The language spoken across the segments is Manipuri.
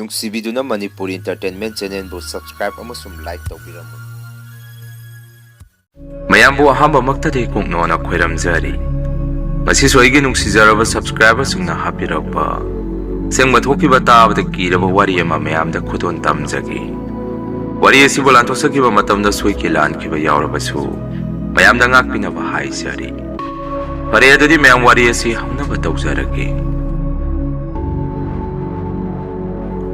ꯅꯨꯡꯁꯤꯕꯤꯗꯨꯅ ꯃꯅꯤꯄꯨꯔꯤ ꯏꯟꯇꯔꯇꯦꯟꯃꯦꯟ ꯆꯦꯅꯦꯜꯕꯨ ꯁꯕꯁꯀ꯭ꯔꯥꯏꯕ ꯑꯃꯁꯨꯡ ꯂꯥꯏꯛ ꯇꯧꯕꯤꯔꯝꯃꯨ꯫ ꯃꯌꯥꯝꯕꯨ ꯑꯍꯥꯟꯕꯃꯛꯇꯗꯤ ꯀꯣꯛꯅꯣꯅ ꯈꯣꯏꯔꯝꯖꯔꯤ꯫ ꯃꯁꯤꯁꯨ ꯑꯩꯒꯤ ꯅꯨꯡꯁꯤꯖꯔꯕ ꯁꯕꯁꯀ꯭ꯔꯥꯏꯕꯔꯁꯤꯡꯅ ꯍꯥꯞꯄꯤꯔꯛꯄ ꯁꯦꯡꯕ ꯊꯣꯛꯈꯤꯕ ꯇꯥꯕꯗ ꯀꯤꯔꯕ ꯋꯥꯔꯤ ꯑꯃ ꯃꯌꯥꯝꯗ ꯈꯨꯗꯣꯟ ꯇꯝꯖꯒꯦ꯫ ꯋꯥꯔꯤ ꯑꯁꯤꯕꯨ ꯂꯥꯟꯊꯣꯛꯆꯈꯤꯕ ꯃꯇꯝꯗ ꯁꯣꯏꯈꯤ ꯂꯥꯟꯈꯤꯕ ꯌꯥꯎꯔꯕꯁꯨ ꯃꯌꯥꯝꯗ ꯉꯥꯛꯄꯤꯅꯕ ꯍꯥꯏꯖꯔꯤ꯫ ꯐꯔꯦ ꯑꯗꯨꯗꯤ ꯃꯌꯥꯝ ꯋꯥꯔꯤ ꯑꯁꯤ ꯍꯧꯅꯕ ꯇꯧꯖꯔꯒꯦ꯫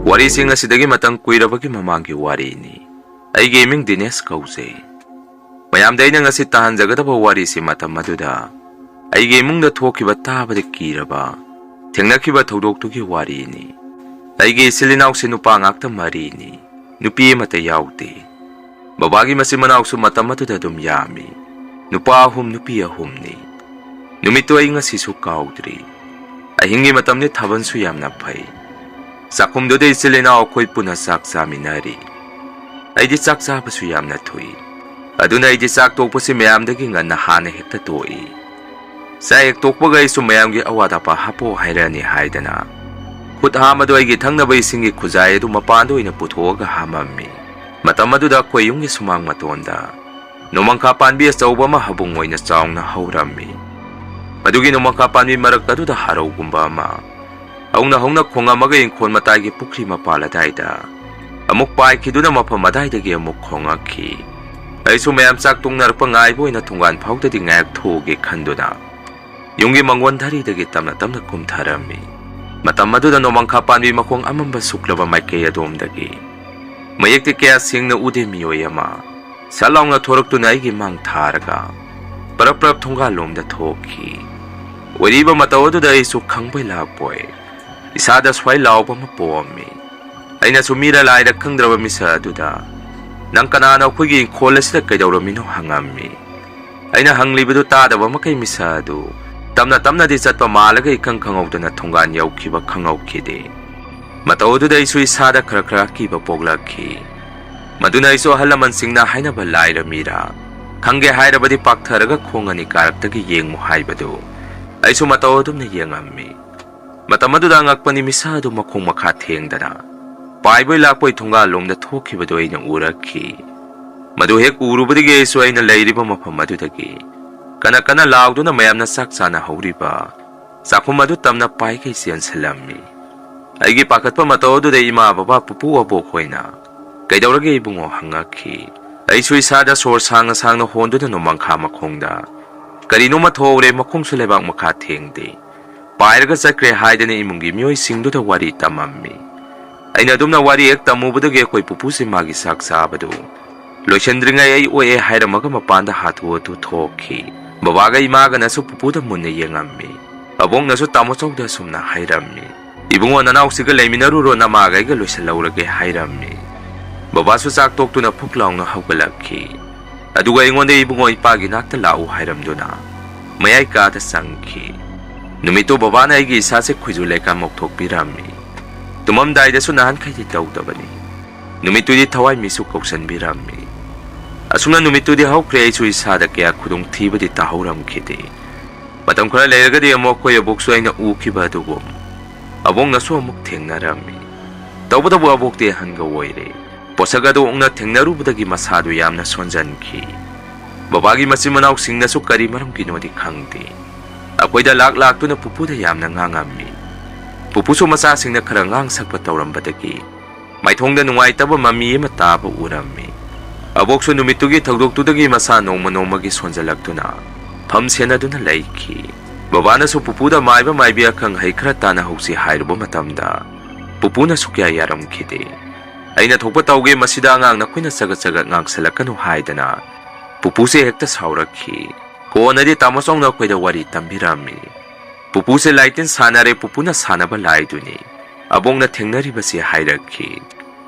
ꯋꯥꯔꯤꯁꯤꯡ ꯑꯁꯤꯗꯒꯤ ꯃꯇꯝ ꯀꯨꯏꯔꯕꯒꯤ ꯃꯃꯥꯡꯒꯤ ꯋꯥꯔꯤꯅꯤ꯫ ꯑꯩꯒꯤ ꯏꯃꯤꯡ ꯗꯤꯅꯦꯁ ꯀꯧꯖꯩ꯫ ꯃꯌꯥꯝꯗ ꯑꯩꯅ ꯉꯁꯤ ꯇꯥꯍꯟꯖꯒꯗꯕ ꯋꯥꯔꯤꯁꯤ ꯃꯇꯝ ꯑꯗꯨꯗ ꯑꯩꯒꯤ ꯏꯃꯨꯡꯗ ꯊꯣꯛꯈꯤꯕ ꯇꯥꯕꯗ ꯀꯤꯔꯕ ꯊꯦꯡꯅꯈꯤꯕ ꯊꯧꯗꯣꯛꯇꯨꯒꯤ ꯋꯥꯔꯤꯅꯤ꯫ ꯑꯩꯒꯤ ꯏꯆꯤꯜ ꯏꯅꯥꯎꯁꯤ ꯅꯨꯄꯥ ꯉꯥꯛꯇ 4ꯅꯤ, ꯅꯨꯄꯤ ꯑꯃꯠꯇ ꯌꯥꯎꯗꯦ꯫ ꯕꯕꯥꯒꯤ ꯃꯆꯤꯟ ꯃꯅꯥꯎꯁꯨ ꯃꯇꯝ ꯑꯗꯨꯗ ꯑꯗꯨꯝ ꯌꯥꯝꯃꯤ, ꯅꯨꯄꯥ 3 ꯅꯨꯄꯤ 3ꯅꯤ꯫ ꯅꯨꯃꯤꯠꯇꯨ ꯑꯩ ꯉꯁꯤꯁꯨ ꯀꯥꯎꯗ꯭ꯔꯤ꯫ ꯑꯍꯤꯡꯒꯤ ꯃꯇꯝꯗꯤ ꯊꯥꯕꯜꯁꯨ ꯌꯥꯝꯅ ꯐꯩ꯫ ꯆꯥꯛꯈꯨꯝꯗꯨꯗ ꯏꯆꯤꯜ ꯏꯅꯥꯎ ꯑꯩꯈꯣꯏ ꯄꯨꯟꯅ ꯆꯥꯛ ꯆꯥꯃꯤꯟꯅꯔꯤ꯫ ꯑꯩꯗꯤ ꯆꯥꯛ ꯆꯥꯕꯁꯨ ꯌꯥꯝꯅ ꯊꯨꯏ, ꯑꯗꯨꯅ ꯑꯩꯗꯤ ꯆꯥꯛ ꯇꯣꯛꯄꯁꯤ ꯃꯌꯥꯝꯗꯒꯤ ꯉꯟꯅ ꯍꯥꯟꯅ ꯍꯦꯛꯇ ꯇꯣꯛꯏ꯫ ꯆꯥꯛ ꯍꯦꯛ ꯇꯣꯛꯄꯒ ꯑꯩꯁꯨ ꯃꯌꯥꯝꯒꯤ ꯑꯋꯥꯠ ꯑꯄꯥ ꯍꯥꯞꯄꯣ ꯍꯥꯏꯔꯛꯑꯅꯤ ꯍꯥꯏꯗꯅ ꯈꯨꯠ ꯍꯥꯝꯕꯗꯣ ꯑꯩꯒꯤ ꯊꯛꯅꯕ ꯏꯁꯤꯡꯒꯤ ꯈꯨꯖꯥꯏ ꯑꯗꯨ ꯃꯄꯥꯟꯗ ꯑꯣꯏꯅ ꯄꯨꯊꯣꯛꯑꯒ ꯍꯥꯝꯃꯝꯃꯤ꯫ ꯃꯇꯝ ꯑꯗꯨꯗ ꯑꯩꯈꯣꯏ ꯌꯨꯝꯒꯤ ꯁꯨꯃꯥꯡ ꯃꯇꯣꯟꯗ ꯅꯣꯡꯃꯪꯈꯥ ꯄꯥꯟꯕꯤ ꯑꯆꯧꯕ ꯑꯃ ꯍꯕꯨꯡ ꯑꯣꯏꯅ ꯆꯥꯎꯅ ꯍꯧꯔꯝꯃꯤ꯫ ꯃꯗꯨꯒꯤ ꯅꯣꯡꯃꯪꯈꯥ ꯄꯥꯟꯕꯤ ꯃꯔꯛ ꯑꯗꯨꯗ ꯍꯔꯧꯒꯨꯝꯕ ꯑꯃ ꯍꯧꯅ ꯍꯧꯅ ꯈꯣꯡꯉꯝꯃꯒ ꯏꯪꯈꯣꯜ ꯃꯇꯥꯏꯒꯤ ꯄꯨꯈ꯭ꯔꯤ ꯃꯄꯥꯜ ꯑꯗꯥꯏꯗ ꯑꯃꯨꯛ ꯄꯥꯏꯈꯤꯗꯨꯅ ꯃꯐꯝ ꯑꯗꯥꯏꯗꯒꯤ ꯑꯃꯨꯛ ꯈꯣꯡꯉꯛꯈꯤ꯫ ꯑꯩꯁꯨ ꯃꯌꯥꯝ ꯆꯥꯛ ꯇꯣꯡꯅꯔꯛꯄ ꯉꯥꯏꯕ ꯑꯣꯏꯅ ꯊꯣꯡꯒꯥꯟ ꯐꯥꯎꯗꯗꯤ ꯉꯥꯏꯍꯥꯛ ꯊꯣꯛꯎꯒꯦ ꯈꯟꯗꯨꯅ ꯌꯨꯝꯒꯤ ꯃꯥꯡꯒꯣꯟ ꯙꯔꯤꯗꯒꯤ ꯇꯞꯅ ꯇꯞꯅ ꯀꯨꯝꯊꯔꯝꯃꯤ꯫ ꯃꯇꯝ ꯑꯗꯨꯗ ꯅꯣꯡꯃꯪꯈꯥ ꯄꯥꯟꯕꯤ ꯃꯈꯣꯡ ꯑꯃꯝꯕ ꯁꯨꯛꯂꯕ ꯃꯥꯏꯀꯩ ꯑꯗꯣꯝꯗꯒꯤ ꯃꯌꯦꯛꯇꯤ ꯀꯌꯥ ꯁꯦꯡꯅ ꯎꯗꯦ ꯃꯤꯑꯣꯏ ꯑꯃ ꯁꯠ ꯂꯥꯎꯅ ꯊꯣꯔꯛꯇꯨꯅ ꯑꯩꯒꯤ ꯃꯥꯡ ꯊꯥꯔꯒ ꯄꯔꯞ ꯄꯔꯞ ꯊꯣꯡꯒꯥꯜꯂꯣꯝꯗ ꯊꯣꯛꯈꯤ꯫ ꯑꯣꯏꯔꯤꯕ ꯃꯇꯧ ꯑꯗꯨꯗ ꯑꯩꯁꯨ ꯈꯪꯕꯣꯏ ꯂꯥꯛꯄꯣꯏ ꯏꯁꯥꯗ ꯁ꯭ꯋꯥꯏ ꯂꯥꯎꯕ ꯑꯃ ꯄꯣꯛꯑꯝꯃꯤ꯫ ꯑꯩꯅꯁꯨ ꯃꯤꯔ ꯂꯥꯏꯔ ꯈꯪꯗ꯭ꯔꯕ ꯃꯤꯁꯛ ꯑꯗꯨꯗ "ꯅꯪ ꯀꯅꯥꯅꯣ ꯑꯩꯈꯣꯏꯒꯤ ꯏꯪꯈꯣꯜ ꯑꯁꯤꯗ ꯀꯩꯗꯧꯔꯝꯃꯤꯅꯣ?" ꯍꯪꯉꯝꯃꯤ꯫ ꯑꯩꯅ ꯍꯪꯂꯤꯕꯗꯨ ꯇꯥꯗꯕ ꯃꯈꯩ ꯃꯤꯁꯛ ꯑꯗꯨ ꯇꯞꯅ ꯇꯞꯅꯗꯤ ꯆꯠꯄ ꯃꯥꯜꯂꯒ ꯏꯈꯪ ꯈꯪꯍꯧꯗꯅ ꯊꯣꯡꯒꯥꯟ ꯌꯧꯈꯤꯕ ꯈꯪꯍꯧꯈꯤꯗꯦ꯫ ꯃꯇꯧ ꯑꯗꯨꯗ ꯑꯩꯁꯨ ꯏꯁꯥꯗ ꯈꯔ ꯈꯔ ꯑꯀꯤꯕ ꯄꯣꯛꯂꯛꯈꯤ꯫ ꯃꯗꯨꯅ ꯑꯩꯁꯨ ꯑꯍꯜ ꯂꯃꯟꯁꯤꯡꯅ ꯍꯥꯏꯅꯕ ꯂꯥꯏꯔ ꯃꯤꯔꯥ ꯈꯪꯒꯦ ꯍꯥꯏꯔꯕꯗꯤ ꯄꯥꯛꯊꯔꯒ ꯈꯣꯡ 2 ꯀꯥꯔꯛꯇꯒꯤ ꯌꯦꯡꯉꯨ ꯍꯥꯏꯕꯗꯨ ꯑꯩꯁꯨ ꯃꯇꯧ ꯑꯗꯨꯝꯅ ꯌꯦꯡꯉꯝꯃꯤ꯫ ꯃꯇꯝ ꯑꯗꯨꯗ ꯑꯉꯛꯄꯅꯤ ꯃꯤꯁꯛ ꯑꯗꯨ ꯃꯈꯣꯡ ꯃꯈꯥ ꯊꯦꯡꯗꯅ ꯄꯥꯏꯕꯣꯏ ꯂꯥꯛꯄꯣꯏ ꯊꯣꯡꯒꯥꯜꯂꯣꯝꯗ ꯊꯣꯛꯈꯤꯕꯗꯨ ꯑꯩꯅ ꯎꯔꯛꯈꯤ꯫ ꯃꯗꯨ ꯍꯦꯛ ꯎꯔꯨꯕꯗꯒꯤ ꯑꯩꯁꯨ ꯑꯩꯅ ꯂꯩꯔꯤꯕ ꯃꯐꯝ ꯑꯗꯨꯗꯒꯤ ꯀꯟꯅ ꯀꯟꯅ ꯂꯥꯎꯗꯨꯅ ꯃꯌꯥꯝꯅ ꯆꯥꯛ ꯆꯥꯅꯍꯧꯔꯤꯕ ꯆꯥꯛꯈꯨꯝ ꯑꯗꯨ ꯇꯝꯅ ꯄꯥꯏꯈꯩ ꯆꯦꯟꯁꯤꯜꯂꯝꯃꯤ꯫ ꯑꯩꯒꯤ ꯄꯥꯈꯠꯄ ꯃꯇꯧ ꯑꯗꯨꯗ ꯏꯃꯥ ꯕꯕꯥ ꯄꯨꯄꯨ ꯑꯕꯣꯛ ꯍꯣꯏꯅ "ꯀꯩꯗꯧꯔꯒꯦ ꯏꯕꯨꯡꯉꯣ?" ꯍꯪꯉꯛꯈꯤ꯫ ꯑꯩꯁꯨ ꯏꯁꯥꯗ ꯁꯣꯔ ꯁꯥꯡꯅ ꯁꯥꯡꯅ ꯍꯣꯟꯗꯨꯅ ꯅꯣꯡꯃꯪꯈꯥ ꯃꯈꯣꯡꯗ ꯀꯔꯤꯅꯣꯃ ꯊꯣꯛꯍꯧꯔꯦ, ꯃꯈꯣꯡꯁꯨ ꯂꯩꯕꯥꯛ ꯃꯈꯥ ꯊꯦꯡꯗꯦ, ꯄꯥꯏꯔꯒ ꯆꯠꯈ꯭ꯔꯦ ꯍꯥꯏꯗꯅ ꯏꯃꯨꯡꯒꯤ ꯃꯤꯑꯣꯏꯁꯤꯡꯗꯨꯗ ꯋꯥꯔꯤ ꯇꯝꯃꯝꯃꯤ꯫ ꯑꯩꯅ ꯑꯗꯨꯝꯅ ꯋꯥꯔꯤ ꯍꯦꯛ ꯇꯝꯃꯨꯕꯗꯒꯤ ꯑꯩꯈꯣꯏ ꯄꯨꯄꯨꯁꯤ ꯃꯥꯒꯤ ꯆꯥꯛ ꯆꯥꯕꯗꯨ ꯂꯣꯏꯁꯤꯟꯗ꯭ꯔꯤꯉꯩ ꯑꯩ ꯑꯣꯛꯑꯦ ꯍꯥꯏꯔꯝꯃꯒ ꯃꯄꯥꯟꯗ ꯍꯥꯊꯨ ꯍꯥꯊꯨ ꯊꯣꯛꯈꯤ꯫ ꯕꯕꯥꯒ ꯏꯃꯥꯒꯅꯁꯨ ꯄꯨꯄꯨꯗ ꯃꯨꯟꯅ ꯌꯦꯡꯉꯝꯃꯤ꯫ ꯑꯕꯣꯛꯅꯁꯨ ꯇꯥꯃꯣꯆꯧꯗ ꯑꯁꯨꯝꯅ ꯍꯥꯏꯔꯝꯃꯤ, "ꯏꯕꯨꯡꯉꯣ ꯅꯅꯥꯎꯁꯤꯒ ꯂꯩꯃꯤꯟꯅꯔꯨꯔꯣ, ꯅꯃꯥꯒ ꯑꯩꯒ ꯂꯣꯏꯁꯤꯜꯍꯧꯔꯒꯦ" ꯍꯥꯏꯔꯝꯃꯤ꯫ ꯕꯕꯥꯁꯨ ꯆꯥꯛ ꯇꯣꯛꯇꯨꯅ ꯐꯨꯛ ꯂꯥꯎꯅ ꯍꯧꯒꯠꯂꯛꯈꯤ꯫ ꯑꯗꯨꯒ ꯑꯩꯉꯣꯟꯗ "ꯏꯕꯨꯡꯉꯣ ꯏꯄꯥꯒꯤ ꯅꯥꯛꯇ ꯂꯥꯛꯎ" ꯍꯥꯏꯔꯝꯗꯨꯅ ꯃꯌꯥꯏ ꯀꯥꯗ ꯆꯪꯈꯤ꯫ ꯅꯨꯃꯤꯠꯇꯨ ꯕꯕꯥꯅ ꯑꯩꯒꯤ ꯏꯁꯥꯁꯦ ꯈꯨꯏꯖꯨ ꯂꯩꯀꯥ ꯃꯧꯊꯣꯛꯄꯤꯔꯝꯃꯤ꯫ ꯇꯨꯝꯃꯝꯗꯥꯏꯗꯁꯨ ꯅꯍꯥꯟꯈꯩꯗꯤ ꯇꯧꯗꯕꯅꯤ꯫ ꯅꯨꯃꯤꯠꯇꯨꯗꯤ ꯊꯋꯥꯏ ꯃꯤꯆꯨ ꯀꯧꯁꯟꯕꯤꯔꯝꯃꯤ꯫ ꯑꯁꯨꯝꯅ ꯅꯨꯃꯤꯠꯇꯨꯗꯤ ꯍꯧꯈ꯭ꯔꯦ꯫ ꯑꯩꯁꯨ ꯏꯁꯥꯗ ꯀꯌꯥ ꯈꯨꯗꯣꯡꯊꯤꯕꯗꯤ ꯇꯥꯍꯧꯔꯝꯈꯤꯗꯦ꯫ ꯃꯇꯝ ꯈꯔ ꯂꯩꯔꯒꯗꯤ ꯑꯃꯨꯛ ꯑꯩꯈꯣꯏ ꯑꯕꯣꯛꯁꯨ ꯑꯩꯅ ꯎꯈꯤꯕ ꯑꯗꯨꯒꯨꯝ ꯑꯕꯣꯛꯅꯁꯨ ꯑꯃꯨꯛ ꯊꯦꯡꯅꯔꯝꯃꯤ꯫ ꯇꯧꯕꯇꯕꯨ ꯑꯕꯣꯛꯇꯤ ꯑꯍꯟꯒ ꯑꯣꯏꯔꯦ꯫ ꯄꯣꯠꯁꯛ ꯑꯗꯨ ꯑꯣꯛꯅ ꯊꯦꯡꯅꯔꯨꯕꯗꯒꯤ ꯃꯁꯥꯗꯨ ꯌꯥꯝꯅ ꯁꯣꯟꯖꯟꯈꯤ꯫ ꯕꯕꯥꯒꯤ ꯃꯆꯤꯟ ꯃꯅꯥꯎꯁꯤꯡꯅꯁꯨ ꯀꯔꯤ ꯃꯔꯝꯒꯤꯅꯣꯗꯤ ꯈꯪꯗꯦ ꯑꯩꯈꯣꯏꯗ ꯂꯥꯛꯇꯨꯅ ꯄꯨꯄꯨꯗ ꯌꯥꯝꯅ ꯉꯥꯡꯉꯝꯃꯤ꯫ ꯄꯨꯄꯨꯁꯨ ꯃꯆꯥꯁꯤꯡꯅ ꯈꯔ ꯉꯥꯡ ꯁꯛꯄ ꯇꯧꯔꯝꯕꯗꯒꯤ ꯃꯥꯏꯊꯣꯡꯗ ꯅꯨꯡꯉꯥꯏꯇꯕ ꯃꯃꯤ ꯑꯃ ꯇꯥꯕ ꯎꯔꯝꯃꯤ꯫ ꯑꯕꯣꯛꯁꯨ ꯅꯨꯃꯤꯠꯇꯨꯒꯤ ꯊꯧꯗꯣꯛꯇꯨꯗꯒꯤ ꯃꯁꯥ ꯅꯣꯡꯃ ꯅꯣꯡꯃꯒꯤ ꯁꯣꯟꯖꯜꯂꯛꯇꯨꯅ ꯐꯝ ꯁꯦꯟꯅꯗꯨꯅ ꯂꯩꯈꯤ꯫ ꯕꯕꯥꯅꯁꯨ ꯄꯨꯄꯨꯗ ꯃꯥꯏꯕ ꯃꯥꯏꯕꯤ ꯑꯈꯪ ꯑꯍꯩ ꯈꯔ ꯇꯥꯟꯅꯍꯧꯁꯤ ꯍꯥꯏꯔꯨꯕ ꯃꯇꯝꯗ ꯄꯨꯄꯨꯅꯁꯨ ꯀꯌꯥ ꯌꯥꯔꯝꯈꯤꯗꯦ꯫ "ꯑꯩꯅ ꯊꯣꯛꯄ ꯇꯧꯒꯦ, ꯃꯁꯤꯗ ꯑꯉꯥꯡ ꯅꯈꯣꯏꯅ ꯆꯒꯠ ꯆꯒꯠ ꯉꯥꯡꯁꯜꯂꯛꯀꯅꯨ" ꯍꯥꯏꯗꯅ ꯄꯨꯄꯨꯁꯦ ꯍꯦꯛꯇ ꯁꯥꯎꯔꯛꯈꯤ꯫ ꯀꯣꯟꯅꯗꯤ ꯇꯥꯃꯣꯆꯧꯅ ꯑꯩꯈꯣꯏꯗ ꯋꯥꯔꯤ ꯇꯝꯕꯤꯔꯝꯃꯤ꯫ ꯄꯨꯄꯨꯁꯦ ꯂꯥꯏꯇꯤꯟ ꯁꯥꯟꯅꯔꯦ, ꯄꯨꯄꯨꯅ ꯁꯥꯟꯅꯕ ꯂꯥꯏꯗꯨꯅꯤ ꯑꯕꯣꯛꯅ ꯊꯦꯡꯅꯔꯤꯕꯁꯤ ꯍꯥꯏꯔꯛꯈꯤ꯫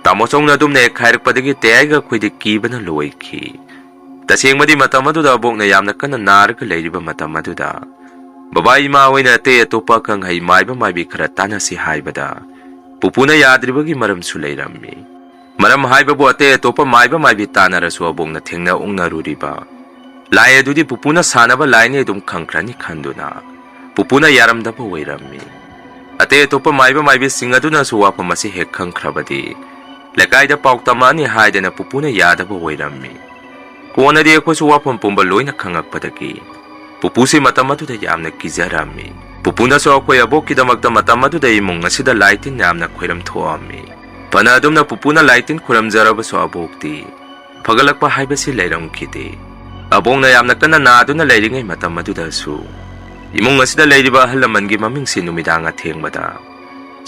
ꯇꯥꯃꯣꯆꯧꯅ ꯑꯗꯨꯝꯅ ꯍꯦꯛ ꯍꯥꯏꯔꯛꯄꯗꯒꯤ ꯇꯌꯥꯏꯒ ꯑꯩꯈꯣꯏꯗꯤ ꯀꯤꯕꯅ ꯂꯣꯏꯈꯤ꯫ ꯇꯁꯦꯡꯕꯗꯤ ꯃꯇꯝ ꯑꯗꯨꯗ ꯑꯕꯣꯛꯅ ꯌꯥꯝꯅ ꯀꯟꯅ ꯅꯥꯔꯒ ꯂꯩꯔꯤꯕ ꯃꯇꯝ ꯑꯗꯨꯗ ꯕꯕꯥ ꯏꯃꯥ ꯍꯣꯏꯅ ꯑꯇꯩ ꯑꯇꯣꯞꯄ ꯑꯈꯪ ꯑꯍꯩ ꯃꯥꯏꯕ ꯃꯥꯏꯕꯤ ꯈꯔ ꯇꯥꯟꯅꯁꯤ ꯍꯥꯏꯕꯗ ꯄꯨꯄꯨꯅ ꯌꯥꯗ꯭ꯔꯤꯕꯒꯤ ꯃꯔꯝꯁꯨ ꯂꯩꯔꯝꯃꯤ꯫ ꯃꯔꯝ ꯍꯥꯏꯕꯕꯨ ꯑꯇꯩ ꯑꯇꯣꯞꯄ ꯃꯥꯏꯕ ꯃꯥꯏꯕꯤ ꯇꯥꯟꯅꯔꯁꯨ ꯑꯕꯣꯛꯅ ꯊꯦꯡꯅ ꯎꯡꯅꯔꯨꯔꯤꯕ ꯂꯥꯏ ꯑꯗꯨꯗꯤ ꯄꯨꯄꯨꯅ ꯁꯥꯟꯅꯕ ꯂꯥꯏꯅꯤ ꯑꯗꯨꯝ ꯈꯪꯈ꯭ꯔꯅꯤ ꯈꯟꯗꯨꯅ ꯄꯨꯄꯨꯅ ꯌꯥꯔꯝꯗꯕ ꯑꯣꯏꯔꯝꯃꯤ꯫ Ate atopa maiba maibising aduna su wafam asi hek khangkhrabadi lekaida pauktamani haidana pupuna yadaba oirammi konadi ekhoisu wafam pumba loina khangakpadagi pupusi matam aduda yamna kijarammi pupuna so akhoi abokkidamakta matam aduda imung asida laitin yamna khoiram thoammi pana adumna pupuna laitin khuramjaraba so abokti fagalakpa haibasi leiramkhide abongna yamna kana naduna leiringai matam aduda su imung asida leiriba halamangi mamingsi numidanga thengmada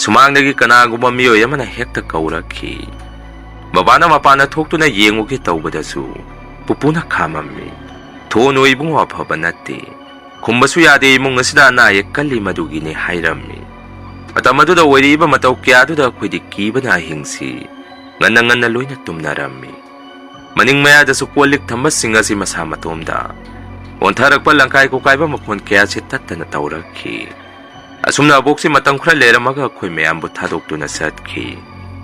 sumangdagi kanagumba miyoy amana hekta kaurakhi babana mapana thoktuna yengugi tawbadasu pupuna khamammi thono ibung afaba natte khumbasu yade imung asida na yakkalli madugine hairammi matamaduda oiriba matau kyadudha khodi kibana hingsi nganna loina tumnarammi maning mayadasu kolik thambasinga si masa matomda ontharakpa langkai ko kaiba makhon kya se tattana tawrakhi asumna abokse matang khra leramaga khoi mayam bu thadoktuna satkhi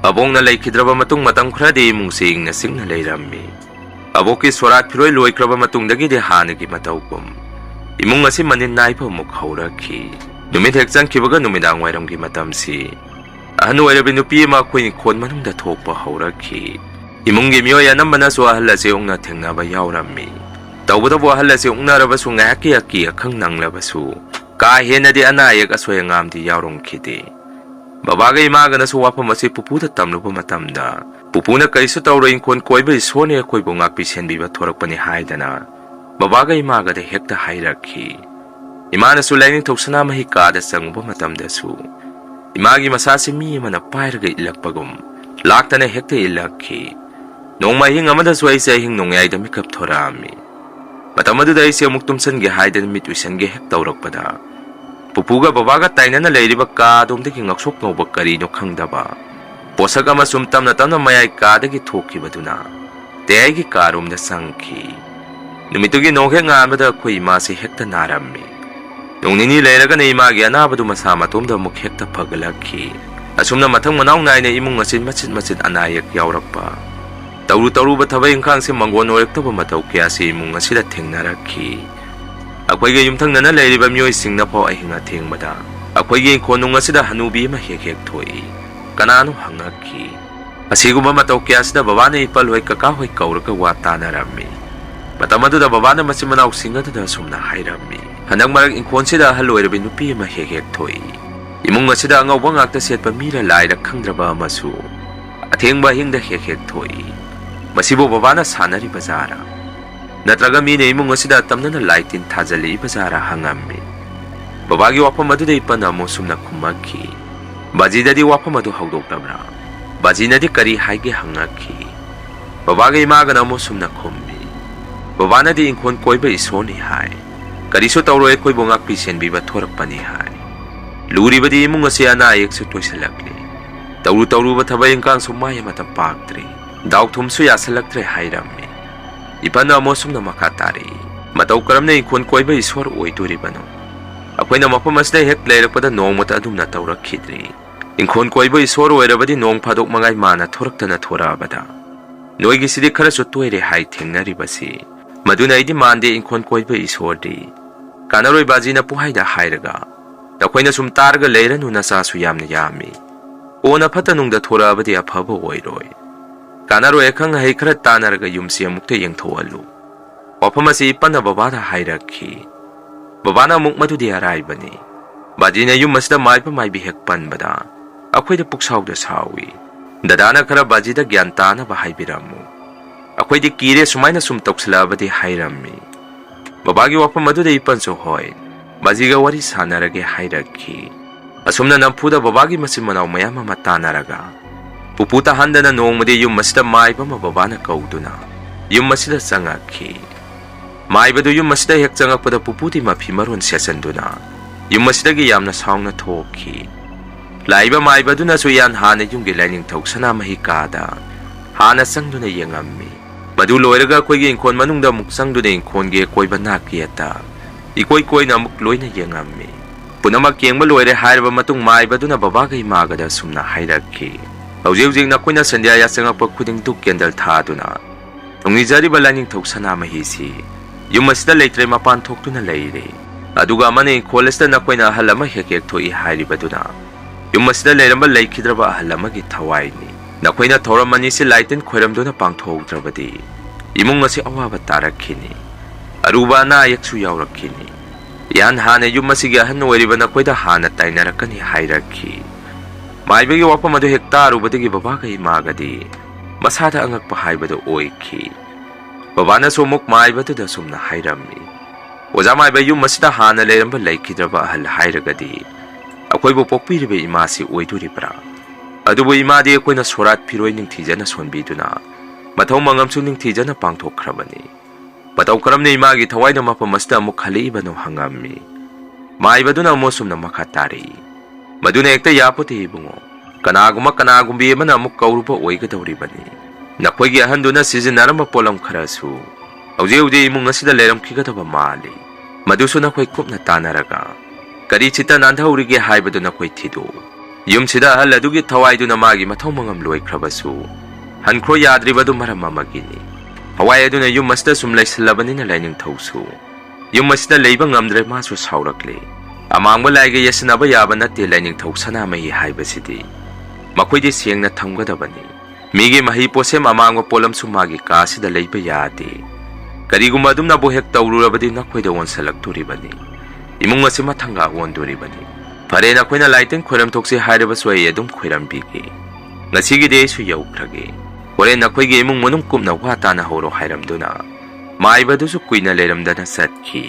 abongna leikidraba matung matang khra de mungsing na singna leirammi aboki swarat phiroi loikraba matung dagi de hanagi mataukum imung asi manin naipa muk haurakhi numit hekjang kibaga numidang wairam gi matamsi ahanu wairabi nupi ma khoi khon manungda thokpa haurakhi imung gi myoya namana so ahalla se ongna thengnaba yaurammi tawbada bo ahalla se ongna raba su ngaki aki akhang nanglaba su ka henadi anayek asoy ngamdi yaurongkhide babaga imaga na su wafam asi pupuda tamluba matamda pupuna kaisu tawroin kon koiba isone koibo ngakpi senbiba thorakpani haidana babaga imaga de hekta hairakhi imana su laining thoksana mahi kada sangba matamda su imagi masasi mi mana pairaga ilakpagum laktana hekta ilakhi nongma hing amada su aisa hing nongyai da mikap thorami matamadu da aisa muktumsan ge haidan mit usan ge hek tawrakpada pupuga babaga tainana leiriba ka domdagi ngaksok ngauba karino khangdaba posaga ma sumtamna tamna mayai kadagi thokibaduna teagi karumda sangki numitugi nonghe ngamada khoi masi hekta narammi nongnini leiraga nei magi anabadu masa matomda muk hekta phagalakhi asumna mathang manau naina imung asin machit anayak yaurakpa tawru ba thabai ingkhang se mangon orektaba matau kya se imung asida thengnarakhi akhoi yumthang nana leiriba myoi singna pho ahinga thengmada akhoi ge khonung asida hanubi ma hek thoi kananu hangakhi asiguma matau kya sida babane ipal hoi kaka hoi kauraka wa tanarammi matamadu da babana machimanau singa da sumna hairammi hanang marak inkhon sida haloirabi nupi ma hek thoi imung asida ngawba ngakta setpa mira laira khangdraba masu athengba hingda hek thoi masibo babana sanari bazara natraga mine imung asida tamnana laitin thajali bazara hangammi babagi wafam adu dei pana mo sumna khummakhi bajidadi wafam adu hawdoktabra bajinadi kari haige hangakhi babagi imaga na mo sumna khummi babana di inkhon koiba isoni hai kariso tawroi koi bongak pi senbiba thorakpani hai luribadi imung asiana eksu toisalakli tawru ba thabai ingkang sumaya mata paktri daukthum su yasalaktre hairammi ipana mosumna makatari matau karamna ikhon koiba iswar oiduribano akoina mapam asda hek leirakpada nongmata adumna tawrakhidri ikhon koiba iswar oirabadi nong phadok mangai mana thoraktana thorabada noigi sidi khara su toire hai thengnari basi maduna idi mande ikhon koiba iswardi kanaroi bajina puhaida hairaga akoina sum targa leiranu nasa su yamna yami ona phatanungda thorabadi aphaba oiroi kanaro ekhang hai khara tanarga yumsi amukta yengthoalu wafamasi ipana babada hairakhi babana mukmadu di araibani bajina yumasda maipa maibi hek panbada akhoida puksauda sawi dadana khara bajida gyantana ba haibiramu akhoidi kire sumaina sum tokslabadi hairammi babagi wafamadu de ipanso hoi bajiga wari sanarage hairakhi asumna nampuda babagi masimanau mayama matanaraga puputa handana nongmade yum masida maiba ma babana kauduna yum masida sangakhi maibadu yum masida hek changakpada puputi ma phimaron sesanduna yum masida gi yamna saungna thokhi laiba maibaduna su yan hana yumge lining thoksana mahi kada hana sangduna yengammi madu loiraga koi gi inkon manungda muk sangduna inkon ge koiba nakiyata ikoi na muk loina yengammi punama kengba loire hairba matung maibaduna babaga imagada sumna hairakhi hauji nakoina sandya ya sangakpa khuding tu candle thaduna nongijari balaning thoksana mahisi yumasida leitre mapan thoktuna leire aduga mane college nakoina halama hekek thoi hairibaduna ꯌꯨꯝ ꯑꯁꯤꯗ ꯂꯩꯔꯝꯕ ꯂꯩꯈꯤꯗ꯭ꯔꯕ ꯑꯍꯜ ꯑꯃꯒꯤ ꯊꯋꯥꯏꯅꯤ ꯅꯈꯣꯏꯅ ꯊꯧꯔꯝ ꯑꯅꯤꯁꯤ ꯂꯥꯏꯇꯤꯟ ꯈꯣꯏꯔꯝꯗꯨꯅ ꯄꯥꯡꯊꯣꯛꯍꯧꯗ꯭ꯔꯕꯗꯤ ꯏꯃꯨꯡ ꯑꯁꯤ ꯑꯋꯥꯕ ꯇꯥꯔꯛꯈꯤꯅꯤ ꯑꯔꯨꯕ ꯑꯅꯥ ꯑꯌꯦꯛꯁꯨ ꯌꯥꯎꯔꯛꯈꯤꯅꯤ ꯏꯍꯥꯟ ꯍꯥꯟꯅ ꯌꯨꯝ ꯑꯁꯤꯒꯤ ꯑꯍꯟ ꯑꯣꯏꯔꯤꯕ ꯅꯈꯣꯏꯗ ꯍꯥꯟꯅ ꯇꯥꯏꯅꯔꯛꯀꯅꯤ ꯍꯥꯏꯔꯛꯈꯤ ꯃꯥꯏꯕꯒꯤ ꯋꯥꯐꯝ ꯑꯗꯨ ꯍꯦꯛ ꯇꯥꯔꯨꯕꯗꯒꯤ ꯕꯕꯥꯒ ꯏꯃꯥꯒꯗꯤ ꯃꯁꯥꯗ ꯑꯉꯛꯄ ꯍꯥꯏꯕꯗꯨ ꯑꯣꯏꯈꯤ ꯕꯕꯥꯅꯁꯨ ꯑꯃꯨꯛ ꯃꯥꯏꯕꯗꯨꯗ ꯁꯨꯝꯅ ꯍꯥꯏꯔꯝꯃꯤ ꯑꯣꯖꯥ ꯃꯥꯏꯕ ꯌꯨꯝ ꯑꯁꯤꯗ ꯍꯥꯟꯅ ꯂꯩꯔꯝꯕ ꯂꯩꯈꯤꯗ꯭ꯔꯕ ꯑꯍꯜ ꯍꯥꯏꯔꯒꯗꯤ ꯑꯩꯈꯣꯏꯕꯨ ꯄꯣꯛꯄꯤꯔꯤꯕ ꯏꯃꯥꯁꯤ ꯑꯣꯏꯗꯣꯔꯤꯕ꯭ꯔꯥ ꯑꯗꯨꯕꯨ ꯏꯃꯥꯗꯤ ꯑꯩꯈꯣꯏꯅ ꯁꯣꯔꯥꯠ ꯐꯤꯔꯣꯏ ꯅꯤꯡꯊꯤꯖꯅ ꯁꯣꯟꯕꯤꯗꯨꯅ ꯃꯊꯧ ꯃꯉꯝꯁꯨ ꯅꯤꯡꯊꯤꯖꯅ ꯄꯥꯡꯊꯣꯛꯈ꯭ꯔꯕꯅꯤ ꯃꯇꯧ ꯀꯔꯝꯅ ꯏꯃꯥꯒꯤ ꯊꯋꯥꯏꯅ ꯃꯐꯝ ꯑꯁꯤꯗ ꯑꯃꯨꯛ ꯍꯜꯂꯛꯏꯕꯅꯣ ꯍꯪꯉꯝꯃꯤ ꯃꯥꯏꯕꯗꯨꯅ ꯑꯃꯨꯛ ꯁꯨꯝꯅ ꯃꯈꯥ ꯇꯥꯔꯛꯏ ꯃꯗꯨꯅ ꯍꯦꯛꯇ ꯌꯥꯄꯣꯠꯇꯦ ꯏꯕꯨꯡꯉꯣ ꯀꯅꯥꯒꯨꯝꯕꯤ ꯑꯃꯅ ꯑꯃꯨꯛ ꯀꯧꯔꯨꯕ ꯑꯣꯏꯒꯗꯧꯔꯤꯕꯅꯤ ꯅꯈꯣꯏꯒꯤ ꯑꯍꯟꯗꯨꯅ ꯁꯤꯖꯤꯟꯅꯔꯝꯕ ꯄꯣꯠꯂꯝ ꯈꯔꯁꯨ ꯍꯧꯖꯤꯛ ꯏꯃꯨꯡ ꯑꯁꯤꯗ ꯂꯩꯔꯝꯈꯤꯒꯗꯕ ꯃꯥꯜꯂꯤ ꯃꯗꯨꯁꯨ ꯅꯈꯣꯏ ꯀꯨꯞꯅ ꯇꯥꯟꯅꯔꯒ ꯀꯔꯤ ꯆꯤꯠꯇ ꯅꯥꯟꯊꯍꯧꯔꯤꯒꯦ ꯍꯥꯏꯕꯗꯨ ꯅꯈꯣꯏ ꯊꯤꯗꯣꯛꯎ ꯌꯨꯝꯁꯤꯗ ꯑꯍꯜ ꯑꯗꯨꯒꯤ ꯊꯋꯥꯏꯗꯨꯅ ꯃꯥꯒꯤ ꯃꯊꯧ ꯃꯉꯝ ꯂꯣꯏꯈ꯭ꯔꯕꯁꯨ ꯍꯟꯈ꯭ꯔꯣ ꯌꯥꯗ꯭ꯔꯤꯕꯗꯨ ꯃꯔꯝ ꯑꯃꯒꯤꯅꯤ ꯍꯋꯥꯏ ꯑꯗꯨꯅ ꯌꯨꯝ ꯑꯁꯤꯗ ꯁꯨꯝ ꯂꯩꯁꯤꯜꯂꯕꯅꯤꯅ ꯂꯥꯏꯅꯤꯡꯊꯧꯁꯨ ꯌꯨꯝ ꯑꯁꯤꯗ ꯂꯩꯕ ꯉꯝꯗ꯭ꯔꯦ ꯃꯥꯁꯨ ꯁꯥꯎꯔꯛꯂꯦ ꯑꯃꯥꯡꯕ ꯂꯥꯏꯒ ꯌꯦꯁꯤꯟꯅꯕ ꯌꯥꯕ ꯅꯠꯇꯦ ꯂꯥꯏꯅꯤꯡꯊꯧ ꯁꯅꯥꯃꯍꯤ ꯍꯥꯏꯕꯁꯤꯗꯤ ꯃꯈꯣꯏꯗꯤ ꯁꯦꯡꯅ ꯊꯝꯒꯗꯕꯅꯤ ꯃꯤꯒꯤ ꯃꯍꯩ ꯄꯣꯠꯁꯦꯝ ꯑꯃꯥꯡꯕ ꯄꯣꯠꯂꯝꯁꯨ ꯃꯥꯒꯤ ꯀꯥꯁꯤꯗ ꯂꯩꯕ ꯌꯥꯗꯦ ꯀꯔꯤꯒꯨꯝꯕ ꯑꯗꯨꯝꯅꯕꯨ ꯍꯦꯛ ꯇꯧꯔꯨꯔꯕꯗꯤ ꯅꯈꯣꯏꯗ ꯑꯣꯟꯁꯜꯂꯛꯇꯣꯔꯤꯕꯅꯤ ꯏꯃꯨꯡ ꯑꯁꯤ ꯃꯊꯪꯒ ꯑꯣꯟꯗꯣꯔꯤꯕꯅꯤ ꯐꯔꯦ ꯅꯈꯣꯏꯅ ꯂꯥꯏꯇꯤꯟ ꯈꯣꯏꯔꯝꯊꯣꯛꯁꯤ ꯍꯥꯏꯔꯕꯁꯨ ꯑꯩ ꯑꯗꯨꯝ ꯈꯣꯏꯔꯝꯕꯤꯒꯦ ꯉꯁꯤꯒꯤꯗꯤ ꯑꯩꯁꯨ ꯌꯧꯈ꯭ꯔꯒꯦ ꯍꯣꯔꯦꯟ ꯅꯈꯣꯏꯒꯤ ꯏꯃꯨꯡ ꯃꯅꯨꯡ ꯀꯨꯞꯅ ꯋꯥ ꯇꯥꯟꯅꯍꯧꯔꯣ ꯍꯥꯏꯔꯝꯗꯨꯅ ꯃꯥꯏꯕꯗꯨꯁꯨ ꯀꯨꯏꯅ ꯂꯩꯔꯝꯗꯅ ꯆꯠꯈꯤ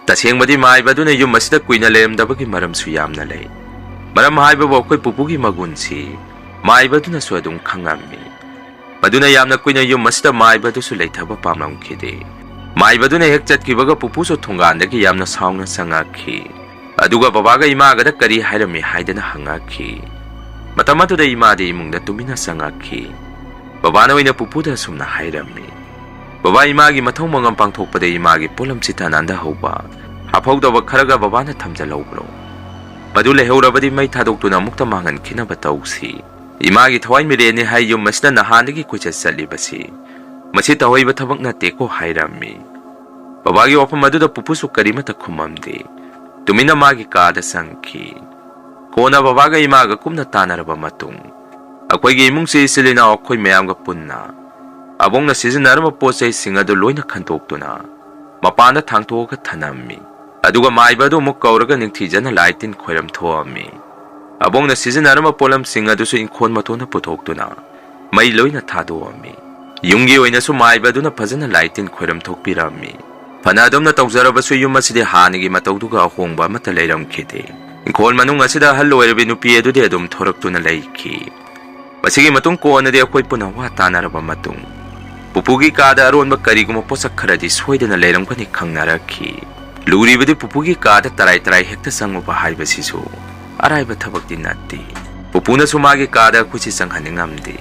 ꯇꯁꯦꯡꯕꯗꯤ ꯃꯥꯏꯕꯗꯨꯅ ꯌꯨꯝ ꯑꯁꯤꯗ ꯀꯨꯏꯅ ꯂꯩꯔꯝꯗꯕꯒꯤ ꯃꯔꯝꯁꯨ ꯌꯥꯝꯅ ꯂꯩ ꯃꯔꯝ ꯍꯥꯏꯕꯕꯨ ꯑꯩꯈꯣই ꯄꯨꯄꯨꯒꯤ ꯃꯒꯨꯟꯁꯤ ꯃꯥꯏꯕꯗꯨꯅꯁꯨ ꯑꯗꯨꯝ ꯈꯪꯉꯝꯃꯤ ꯃꯗꯨꯅ ꯌꯥꯝꯅ ꯀꯨꯏꯅ ꯌꯨꯝ ꯑꯁꯤꯗ ꯃꯥꯏꯕꯗꯨꯁꯨ ꯂꯩꯊꯕ ꯄꯥꯝꯂꯝꯈꯤꯗꯦ ꯃꯥꯏꯕꯗꯨꯅ ꯍꯦꯛ ꯆꯠꯈꯤꯕꯒ ꯄꯨꯄꯨꯁꯨ ꯊꯣꯡꯒꯥꯟꯗꯒꯤ ꯌꯥꯝꯅ ꯁꯥꯎꯅ ꯆꯪꯉꯛꯈꯤ ꯑꯗꯨꯒ ꯕꯕꯥꯒ ꯏꯃꯥꯒꯗ ꯀꯔꯤ ꯍꯥꯏꯔꯝꯃꯤ ꯍꯥꯏꯗꯅ ꯍꯪꯉꯛꯈꯤ ꯃꯇꯝ ꯑꯗꯨꯗ ꯏꯃꯥꯗꯤ ꯏꯃꯨꯡꯗ ꯇꯨꯃꯤꯟꯅ ꯆꯪꯉꯛꯈꯤ ꯕꯕꯥꯅ ꯑꯣꯏꯅ ꯄꯨꯄꯨꯗ ꯁꯨꯝꯅ ꯍꯥꯏꯔꯝꯃꯤ ꯕꯕꯥ ꯏꯃꯥꯒꯤ ꯃꯊꯧ ꯃꯉꯝ ꯄꯥꯡꯊꯣꯛꯄꯗ ꯏꯃꯥꯒꯤ ꯄꯣꯠꯂꯝ ꯆꯤꯊ ꯅꯥꯟꯊꯍꯧꯕ ꯍꯥꯐꯧꯗꯕ ꯈꯔꯒ ꯕꯕꯥꯅ ꯊꯝꯖꯜꯍꯧꯕ꯭ꯔꯣ ꯃꯗꯨ ꯂꯩꯍꯧꯔꯕꯗꯤ ꯃꯩ ꯊꯥꯗꯣꯛꯇꯨꯅ ꯑꯃꯨꯛꯇ ꯃꯥꯡꯍꯟꯈꯤꯅꯕ ꯇꯧꯁꯤ ꯏꯃꯥꯒꯤ ꯊꯋꯥꯏ ꯃꯤꯔꯦꯅꯤ ꯍꯥꯏ ꯌꯨꯝ ꯑꯁꯤꯗ ꯅꯍꯥꯟꯗꯒꯤ ꯀꯣꯏꯆꯠ ꯆꯠꯂꯤꯕꯁꯤ ꯃꯁꯤ ꯇꯧꯍꯩꯕ ꯊꯕꯛ ꯅꯠꯇꯦꯀꯣ ꯍꯥꯏꯔꯝꯃꯤ ꯕꯕꯥꯒꯤ ꯋꯥꯐꯝ ꯑꯗꯨꯗ ꯄꯨꯄꯨꯁꯨ ꯀꯔꯤꯃꯠꯇ ꯈꯨꯝꯃꯝꯗꯦ ꯇꯨꯃꯤꯟꯅ ꯃꯥꯒꯤ ꯀꯥꯗ ꯆꯪꯈꯤ ꯀꯣꯟꯅ ꯕꯕꯥꯒ ꯏꯃꯥꯒ ꯀꯨꯞꯅ ꯇꯥꯟꯅꯔꯕ ꯃꯇꯨꯡ ꯑꯩꯈꯣꯏꯒꯤ ꯏꯃꯨꯡꯁꯤ ꯏꯆꯤꯜ ꯏꯅꯥꯎ ꯑꯩꯈꯣꯏ ꯃꯌꯥꯝꯒ ꯄꯨꯟꯅ ꯑꯕꯣꯡꯅ ꯁꯤꯖꯤꯟꯅꯔꯝꯕ ꯄꯣꯠ ꯆꯩꯁꯤꯡ ꯑꯗꯨ ꯂꯣꯏꯅ ꯈꯟꯇꯣꯛꯇꯨꯅ ꯃꯄꯥꯟꯗ ꯊꯥꯡꯇꯣꯛꯑꯒ ꯊꯅꯝꯃꯤ ꯑꯗꯨꯒ ꯃꯥꯏꯕ ꯑꯗꯨ ꯑꯃꯨꯛ ꯀꯧꯔꯒ ꯅꯤꯡꯊꯤꯖꯅ ꯂꯥꯏ ꯇꯤꯟ ꯈꯣꯏꯔꯝ ꯊꯣꯛꯑꯝꯃꯤ ꯑꯕꯣꯡꯅ ꯁꯤꯖꯤꯟꯅꯔꯝꯕ ꯄꯣꯠꯂꯝꯁꯤꯡ ꯑꯗꯨꯁꯨ ꯏꯪꯈꯣꯜ ꯃꯇꯣꯟꯗ ꯄꯨꯊꯣꯛꯇꯨꯅ ꯃꯩ ꯂꯣꯏꯅ ꯊꯥꯗꯣꯛꯑꯝꯃꯤ ꯌꯨꯝꯒꯤ ꯑꯣꯏꯅꯁꯨ ꯃꯥꯏꯕ ꯑꯗꯨꯅ ꯐꯖꯅ ꯂꯥꯏ ꯇꯤꯟ ꯈꯣꯏꯔꯝ ꯊꯣꯛꯄꯤꯔꯝꯃꯤ ꯐꯅ ꯑꯗꯨꯝꯅ ꯇꯧꯖꯔꯕꯁꯨ ꯌꯨꯝ ꯑꯁꯤꯗꯤ ꯍꯥꯟꯅꯒꯤ ꯃꯇꯧꯗꯨꯒ ꯑꯍꯣꯡꯕ ꯑꯃꯠꯇ ꯂꯩꯔꯝꯈꯤꯗꯦ ꯏꯪꯈꯣꯜ ꯃꯅꯨꯡ ꯑꯁꯤꯗ ꯑꯍꯜ ꯑꯣꯏꯔꯕꯤ ꯅꯨꯄꯤ ꯑꯗꯨꯗꯤ ꯑꯗꯨꯝ ꯊꯣꯔꯛꯇꯨꯅ ꯂꯩꯈꯤ ꯃꯁꯤꯒꯤ ꯃꯇꯨꯡ ꯀꯣꯟꯅꯗꯤ ꯑꯩꯈꯣꯏ ꯄꯨꯟꯅ ꯋꯥ ꯇꯥꯟꯅꯔꯕ ꯃꯇꯨꯡ ꯄꯨꯄꯨꯒꯤ ꯀꯥꯗ ꯑꯔꯣꯟꯕ ꯀꯔꯤꯒꯨꯝꯕ ꯄꯣꯠꯁꯛ ꯈꯔꯗꯤ ꯁꯣꯏꯗꯅ ꯂꯩꯔꯝꯒꯅꯤ ꯈꯪꯅꯔꯛꯈꯤ ꯂꯨꯔꯤꯕꯗꯤ ꯄꯨꯄꯨꯒꯤ ꯀꯥꯗ ꯇꯔꯥꯏ ꯍꯦꯛꯇ ꯆꯪꯉꯨꯕ ꯍꯥꯏꯕꯁꯤꯁꯨ ꯑꯔꯥꯏꯕ ꯊꯕꯛꯇꯤ ꯅꯠꯇꯦ ꯄꯨꯄꯨꯅꯁꯨ ꯃꯥꯒꯤ ꯀꯥꯗ ꯑꯩꯈꯣꯏꯁꯤ ꯆꯪꯍꯟꯅꯤꯡꯉꯝꯗꯦ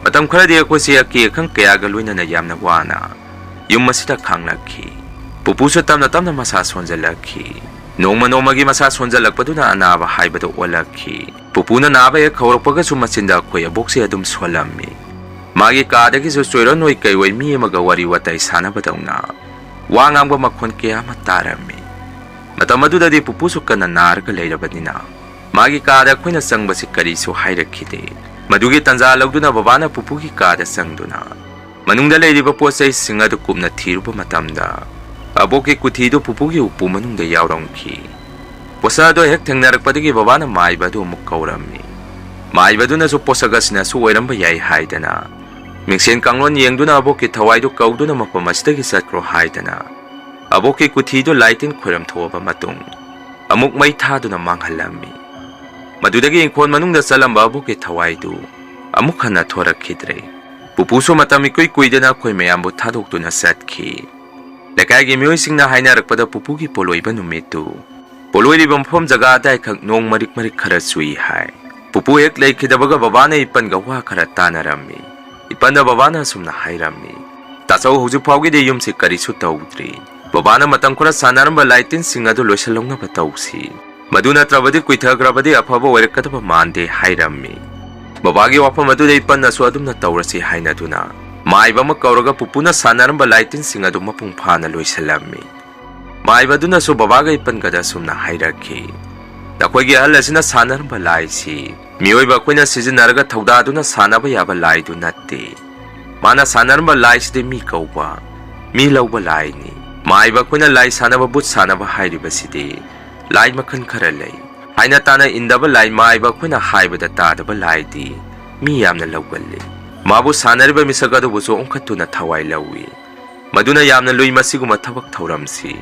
ꯃꯇꯝ ꯈꯔꯗꯤ ꯑꯩꯈꯣꯏꯁꯤ ꯑꯀꯤ ꯑꯈꯪ ꯀꯌꯥꯒ ꯂꯣꯏꯅꯅ ꯌꯥꯝꯅ ꯋꯥꯅ ꯌꯨꯝ ꯑꯁꯤꯗ ꯈꯥꯡꯂꯛꯈꯤ ꯄꯨꯄꯨꯁꯨ ꯇꯞꯅ ꯇꯞꯅ ꯃꯁꯥ ꯁꯣꯟꯖꯜꯂꯛꯈꯤ ꯅꯣꯡꯃ ꯅꯣꯡꯃꯒꯤ ꯃꯁꯥ ꯁꯣꯟꯖꯜꯂꯛꯄꯗꯨꯅ ꯑꯅꯥꯕ ꯍꯥꯏꯕꯗꯨ ꯑꯣꯜꯂꯛꯈꯤ ꯄꯨꯄꯨꯅ ꯅꯥꯕ ꯍꯦꯛ ꯍꯧꯔꯛꯄꯒꯁꯨ ꯃꯆꯤꯟꯗ ꯑꯩꯈꯣꯏ ꯑꯕꯣꯛꯁꯦ ꯑꯗꯨꯝ ꯁꯣꯜꯂꯝꯃꯤ ꯃꯥꯒꯤ ꯀꯥꯗꯒꯤꯁꯨ ꯆꯣꯏꯔꯣꯟꯑꯣꯏ ꯀꯩꯑꯣꯏ ꯃꯤ ꯑꯃꯒ ꯋꯥꯔꯤ ꯋꯥꯇꯥꯏ ꯁꯥꯟꯅꯕꯗꯧꯅ ꯋꯥ ꯉꯥꯡꯕ ꯃꯈꯣꯟ ꯀꯌꯥ ꯑꯃ ꯇꯥꯔꯝꯃꯤ ꯃꯇꯝ ꯑꯗꯨꯗꯗꯤ ꯄꯨꯄꯨꯁꯨ ꯀꯟꯅ ꯅꯥꯔꯒ ꯂꯩꯔꯕꯅꯤꯅ ꯃꯥꯒꯤ ꯀꯥꯗ ꯑꯩꯈꯣꯏꯅ ꯆꯪꯕꯁꯤ ꯀꯔꯤꯁꯨ ꯍꯥꯏꯔꯛꯈꯤꯗꯦ ꯃꯗꯨꯒꯤ ꯇꯟꯖꯥ ꯂꯧꯗꯨꯅ ꯕꯕꯥꯅ ꯄꯨꯄꯨꯒꯤ ꯀꯥꯗ ꯆꯪꯗꯨꯅ ꯃꯅꯨꯡꯗ ꯂꯩꯔꯤꯕ ꯄꯣꯠ ꯆꯩꯁꯤꯡ ꯑꯗꯨ ꯀꯨꯞꯅ ꯊꯤꯔꯨꯕ ꯃꯇꯝꯗ ꯑꯕꯣꯛꯀꯤ ꯀꯨꯊꯤꯗꯨ ꯄꯨꯄꯨꯒꯤ ꯎꯄꯨ ꯃꯅꯨꯡꯗ ꯌꯥꯎꯔꯝꯈꯤ ꯄꯣꯠꯁꯛ ꯑꯗꯨ ꯍꯦꯛ ꯊꯦꯡꯅꯔꯛꯄꯗꯒꯤ ꯕꯕꯥꯅ ꯃꯥꯏꯕ ꯑꯗꯨ ꯑꯃꯨꯛ ꯀꯧꯔꯝꯃꯤ ꯃꯥꯏꯕꯗꯨꯅꯁꯨ ꯄꯣꯠꯁꯛ ꯑꯁꯤꯅꯁꯨ ꯑꯣꯏꯔꯝꯕ ꯌꯥꯏ ꯍꯥꯏꯗꯅ ꯃꯤꯡꯁꯦꯟ ꯀꯥꯡꯂꯣꯟ ꯌꯦꯡꯗꯨꯅ ꯑꯕꯣꯛꯀꯤ ꯊꯋꯥꯏꯗꯨ ꯀꯧꯗꯨꯅ ꯃꯐꯝ ꯑꯁꯤꯗꯒꯤ ꯆꯠꯈ꯭ꯔꯣ ꯍꯥꯏꯗꯅ ꯑꯕꯣꯛꯀꯤ ꯀꯨꯊꯤꯗꯨ ꯂꯥꯏꯇꯤꯟ ꯈꯣꯏꯔꯝ ꯊꯣꯛꯑꯕ ꯃꯇꯨꯡ ꯑꯃꯨꯛ ꯃꯩ ꯊꯥꯗꯨꯅ ꯃꯥꯡꯍꯜꯂꯝꯃꯤ ꯃꯗꯨꯗꯒꯤ ꯏꯪꯈꯣꯜ ꯃꯅꯨꯡꯗ ꯆꯠꯂꯝꯕ ꯑꯕꯣꯛꯀꯤ ꯊꯋꯥꯏꯗꯨ ꯑꯃꯨꯛ ꯍꯟꯅ ꯊꯣꯔꯛꯈꯤꯗ꯭ꯔꯦ ꯄꯨꯄꯨꯁꯨ ꯃꯇꯝ ꯏꯀꯨꯏ ꯀꯨꯏꯗꯅ ꯑꯩꯈꯣꯏ ꯃꯌꯥꯝꯕꯨ ꯊꯥꯗꯣꯛꯇꯨꯅ ꯆꯠꯈꯤ ꯂꯩꯀꯥꯏꯒꯤ ꯃꯤꯑꯣꯏꯁꯤꯡꯅ ꯍꯥꯏꯅꯔꯛꯄꯗ ꯄꯨꯄꯨꯒꯤ ꯄꯣꯂꯣꯏꯕ ꯅꯨꯃꯤꯠꯇꯨ ꯄꯣꯂꯣꯏꯔꯤꯕ ꯃꯐꯝ ꯖꯒꯥ ꯑꯗꯥꯏꯈꯛ ꯅꯣꯡ ꯃꯔꯤꯛ ꯃꯔꯤꯛ ꯈꯔ ꯆꯨꯏ ꯍꯥꯏ ꯄꯨꯄꯨ ꯍꯦꯛ ꯂꯩꯈꯤꯗꯕꯒ ꯕꯕꯥꯅ ꯏꯄꯟꯒ ꯋꯥ ꯈꯔ ꯇꯥꯟꯅꯔꯝꯃꯤ ꯏꯄꯟꯗ ꯕꯕꯥꯅ ꯁꯨꯝꯅ ꯍꯥꯏꯔꯝꯃꯤ ꯇꯥꯆꯧ ꯍꯧꯖꯤꯛ ꯐꯥꯎꯒꯤꯗꯤ ꯌꯨꯝꯁꯤ ꯀꯔꯤꯁꯨ ꯇꯧꯗ꯭ꯔꯤ ꯕꯕꯥꯅ ꯃꯇꯝ ꯈꯔ ꯁꯥꯟꯅꯔꯝꯕ ꯂꯥꯏꯇꯤꯟꯁꯤꯡ ꯑꯗꯨ ꯂꯣꯏꯁꯤꯜꯍꯧꯅꯕ ꯇꯧꯁꯤ ꯃꯗꯨ ꯅꯠꯇ꯭ꯔꯕꯗꯤ ꯀꯨꯏꯊꯈ꯭ꯔꯕꯗꯤ ꯑꯐꯕ ꯑꯣꯏꯔꯛꯀꯗꯕ ꯃꯥꯟꯗꯦ ꯍꯥꯏꯔꯝꯃꯤ ꯕꯕꯥꯒꯤ ꯋꯥꯐꯝ ꯑꯗꯨꯗ ꯏꯄꯟꯅꯁꯨ ꯑꯗꯨꯝꯅ ꯇꯧꯔꯁꯤ ꯍꯥꯏꯅꯗꯨꯅ ꯃꯥꯏꯕ ꯑꯃ ꯀꯧꯔꯒ ꯄꯨꯄꯨꯅ ꯁꯥꯟꯅꯔꯝꯕ ꯂꯥꯏꯇꯤꯟꯁꯤꯡ ꯑꯗꯨ ꯃꯄꯨꯡ ꯐꯥꯅ ꯂꯣꯏꯁꯤꯜꯂꯝꯃꯤ ꯃꯥꯏꯕꯗꯨꯅꯁꯨ ꯕꯕꯥꯒ ꯏꯄꯟꯒꯗ ꯁꯨꯝꯅ ꯍꯥꯏꯔꯛꯈꯤ ꯅꯈꯣꯏꯒꯤ ꯑꯍꯜ ꯑꯁꯤꯅ ꯁꯥꯟꯅꯔꯝꯕ ꯂꯥꯏꯁꯤ ꯃꯤꯑꯣꯏꯕ ꯑꯩꯈꯣꯏꯅ ꯁꯤꯖꯤꯟꯅꯔꯒ ꯊꯧꯗꯥꯗꯨꯅ ꯁꯥꯟꯅꯕ ꯌꯥꯕ ꯂꯥꯏꯗꯨ ꯅꯠꯇꯦ. ꯃꯥꯅ ꯁꯥꯟꯅꯔꯝꯕ ꯂꯥꯏꯁꯤꯗꯤ ꯃꯤ ꯀꯧꯕ, ꯃꯤ ꯂꯧꯕ ꯂꯥꯏꯅꯤ. ꯃꯥꯏꯕ ꯑꯩꯈꯣꯏꯅ ꯂꯥꯏ ꯁꯥꯟꯅꯕ ꯕꯨꯠ ꯁꯥꯟꯅꯕ ꯍꯥꯏꯔꯤꯕꯁꯤꯗꯤ ꯂꯥꯏ ꯃꯈꯜ ꯈꯔ ꯂꯩ. ꯍꯥꯏꯅ ꯇꯥꯅ ꯏꯟꯗꯕ ꯂꯥꯏ ꯃꯥꯏꯕ ꯑꯩꯈꯣꯏꯅ ꯍꯥꯏꯕꯗ ꯇꯥꯗꯕ ꯂꯥꯏꯗꯤ ꯃꯤ ꯌꯥꯝꯅ ꯂꯧꯒꯜꯂꯤ. ꯃꯥꯕꯨ ꯁꯥꯟꯅꯔꯤꯕ ꯃꯤꯁꯛ ꯑꯗꯨꯕꯨꯁꯨ ꯑꯣꯟꯈꯠꯇꯨꯅ ꯊꯋꯥꯏ ꯂꯧꯏ. ꯃꯗꯨꯅ ꯌꯥꯝꯅ ꯂꯨꯏ ꯃꯁꯤꯒꯨꯝꯕ ꯊꯕꯛ ꯊꯧꯔꯝꯁꯤ.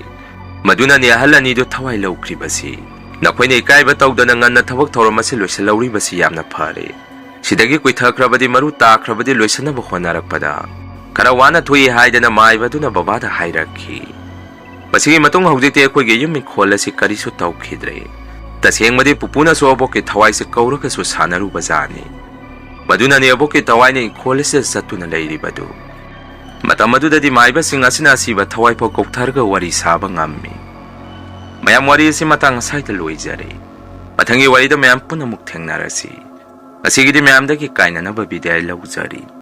ꯃꯗꯨꯅꯅꯤ ꯑꯍꯜ ꯑꯅꯤꯗꯨ ꯊꯋꯥꯏ ꯂꯧꯈ꯭ꯔꯤꯕꯁꯤ. ꯅꯈꯣꯏꯅ ꯏꯀꯥꯏꯕ ꯇꯧꯗꯅ ꯉꯟꯅ ꯊꯕꯛ ꯊꯧꯔꯝ ꯑꯁꯤ ꯂꯣꯏꯁꯤꯜꯍꯧꯔꯤꯕꯁꯤ ꯌꯥꯝꯅ ꯐꯔꯦ. ꯁꯤꯗꯒꯤ ꯀꯨꯏꯊꯈ꯭ꯔꯕꯗꯤ ꯃꯔꯨ ꯇꯥꯈ꯭ꯔꯕꯗꯤ ꯂꯣꯏꯁꯤꯟꯅꯕ ꯍꯣꯠꯅꯔꯛꯄꯗ khara wana thui haidana maibaduna babada hairakhi. Masigi matung haujite akhoi yum khol asi karisu taukhidre. Tasengmadi pupuna so aboke thawai se kauraka su sanaru bazani. Maduna ne aboke thawai ne khol se satuna leiribadu. Matamadudadi maiba sing asina siba thawai po koktharga wari saba ngammi. Mayam wari si matang saita loijare. Mathangi wari da mayam punamuk thengnarasi. Asigidi mayam da ki kaina na babidai laujari.